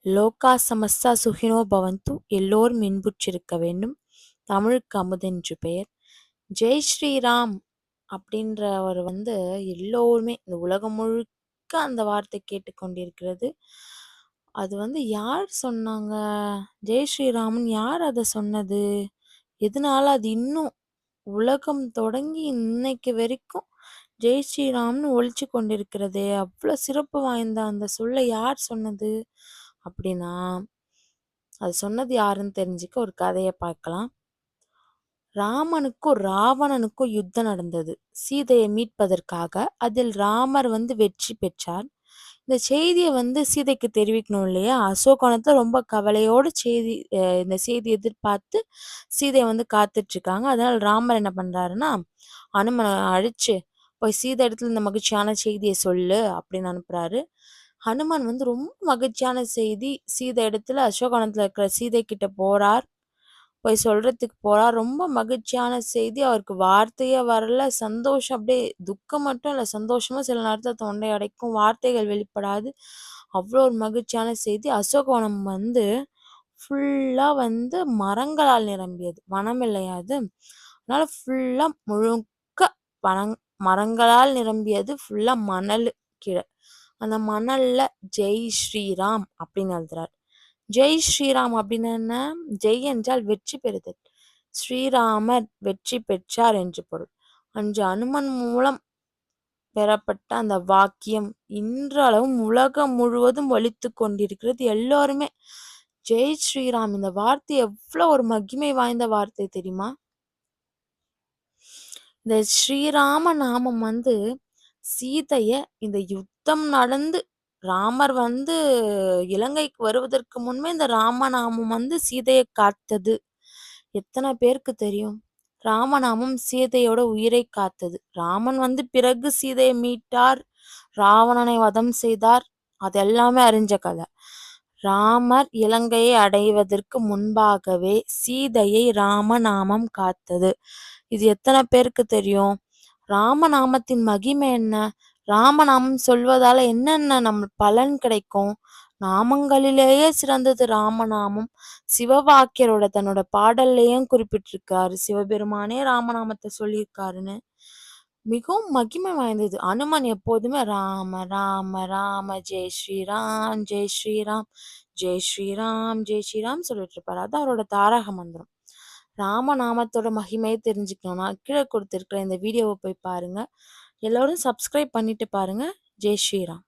லோகா சமஸ்தா சுகினோ பவந்து, எல்லோரும் இன்புற்றிருக்க வேண்டும். தமிழுக்கு அமுதென்று பெயர். ஜெய் ஸ்ரீராம் அப்படின்றவர் எல்லோருமே இந்த உலகம் முழுக்க அந்த வார்த்தை கேட்டுக்கொண்டிருக்கிறது. அது யார் சொன்னாங்க? ஜெய் ஸ்ரீராமன் யார் அதை சொன்னது? எதனால அது இன்னும் உலகம் தொடங்கி இன்னைக்கு வரைக்கும் ஜெய் ஸ்ரீராம்னு ஒழிச்சு கொண்டிருக்கிறதே? அவ்வளோ சிறப்பு வாய்ந்த அந்த சொல்லை யார் சொன்னது அப்படின்னா, அது சொன்னது யாருன்னு தெரிஞ்சுக்க ஒரு கதையை பார்க்கலாம். ராமனுக்கும் ராவணனுக்கும் யுத்தம் நடந்தது. சீதையை மீட்பதற்காக. அதில் ராமர் வெற்றி பெற்றார். இந்த செய்தியை சீதைக்கு தெரிவிக்கணும் இல்லையா? அசோகவனத்துல ரொம்ப கவலையோடு இந்த செய்தி எதிர்பார்த்து சீதை காத்துட்டு இருக்காங்க. அதனால ராமர் என்ன பண்றாருன்னா, அனுமனை அழிச்சு போய் சீதை இடத்துல இந்த மகிழ்ச்சியான செய்தியை சொல்லு அப்படின்னு அனுப்புறாரு. ஹனுமான் ரொம்ப மகிழ்ச்சியான செய்தி சீதை இடத்துல அசோகவனத்துல இருக்கிற சீதை கிட்ட போறார். போய் சொல்றதுக்கு போறார். ரொம்ப மகிழ்ச்சியான செய்தி. அவருக்கு வார்த்தையே வரல. சந்தோஷம் அப்படியே துக்கம் மட்டும் இல்ல, சந்தோஷமும் சில நேரத்துல தொண்டை அடைக்கும். வார்த்தைகள் வெளிப்படாது. அவ்வளோ ஒரு மகிழ்ச்சியான செய்தி. அசோகவனம் ஃபுல்லா மரங்களால் நிரம்பியது. வனம் இல்லையா அது? அதனால ஃபுல்லா முழுக்க மரங்களால் நிரம்பியது. ஃபுல்லா மணல் கீழ. அந்த மணல்ல ஜெய் ஸ்ரீராம் அப்படின்னு எழுதுறார். ஜெய் ஸ்ரீராம் அப்படின்னு என்ன? ஜெய் என்றால் வெற்றி பெறுதல். ஸ்ரீராமர் வெற்றி பெற்றார் என்று பொருள். அன்று அனுமன் மூலம் பெறப்பட்ட அந்த வாக்கியம் இன்றளவும் உலகம் முழுவதும் ஒலித்து கொண்டிருக்கிறது. எல்லோருமே ஜெய் ஸ்ரீராம், இந்த வார்த்தை எவ்வளவு ஒரு மகிமை வாய்ந்த வார்த்தை தெரியுமா? இந்த ஸ்ரீராம நாமம் சீதைய இந்த யுத்தம் நடந்து ராமர் இலங்கைக்கு வருவதற்கு முன்பே இந்த ராமநாமம் சீதையை காத்தது. எத்தனை பேருக்கு தெரியும்? ராமநாமம் சீதையோட உயிரை காத்தது. ராமன் பிறகு சீதையை மீட்டார், ராவணனை வதம் செய்தார். அது எல்லாமே அறிஞ்ச கதை. ராமர் இலங்கையை அடைவதற்கு முன்பாகவே சீதையை ராமநாமம் காத்தது. இது எத்தனை பேருக்கு தெரியும்? ராமநாமத்தின் மகிமை என்ன? ராமநாமம் சொல்வதால என்னென்ன நம்ம பலன் கிடைக்கும்? நாமங்களிலேயே சிறந்தது ராமநாமம். சிவவாக்கியரோட தன்னோட பாடல்லையும் குறிப்பிட்டிருக்காரு. சிவபெருமானே ராமநாமத்தை சொல்லியிருக்காருன்னு. மிகவும் மகிமை வாய்ந்தது. அனுமன் எப்போதுமே ராம ராம ராம ஜெய் ஸ்ரீராம் ஜெய் ஸ்ரீராம் ஜெய் ஸ்ரீராம் ஜெய் ஸ்ரீராம் சொல்லிட்டு இருப்பாரு. அது அவரோட தாரக மந்திரம். ராமநாமத்தோட மகிமையை தெரிஞ்சுக்கணும்னா கீழே கொடுத்திருக்கிற இந்த வீடியோவை போய் பாருங்க. எல்லாரும் சப்ஸ்கிரைப் பண்ணிட்டு பாருங்க. ஜெய் ஸ்ரீராம்.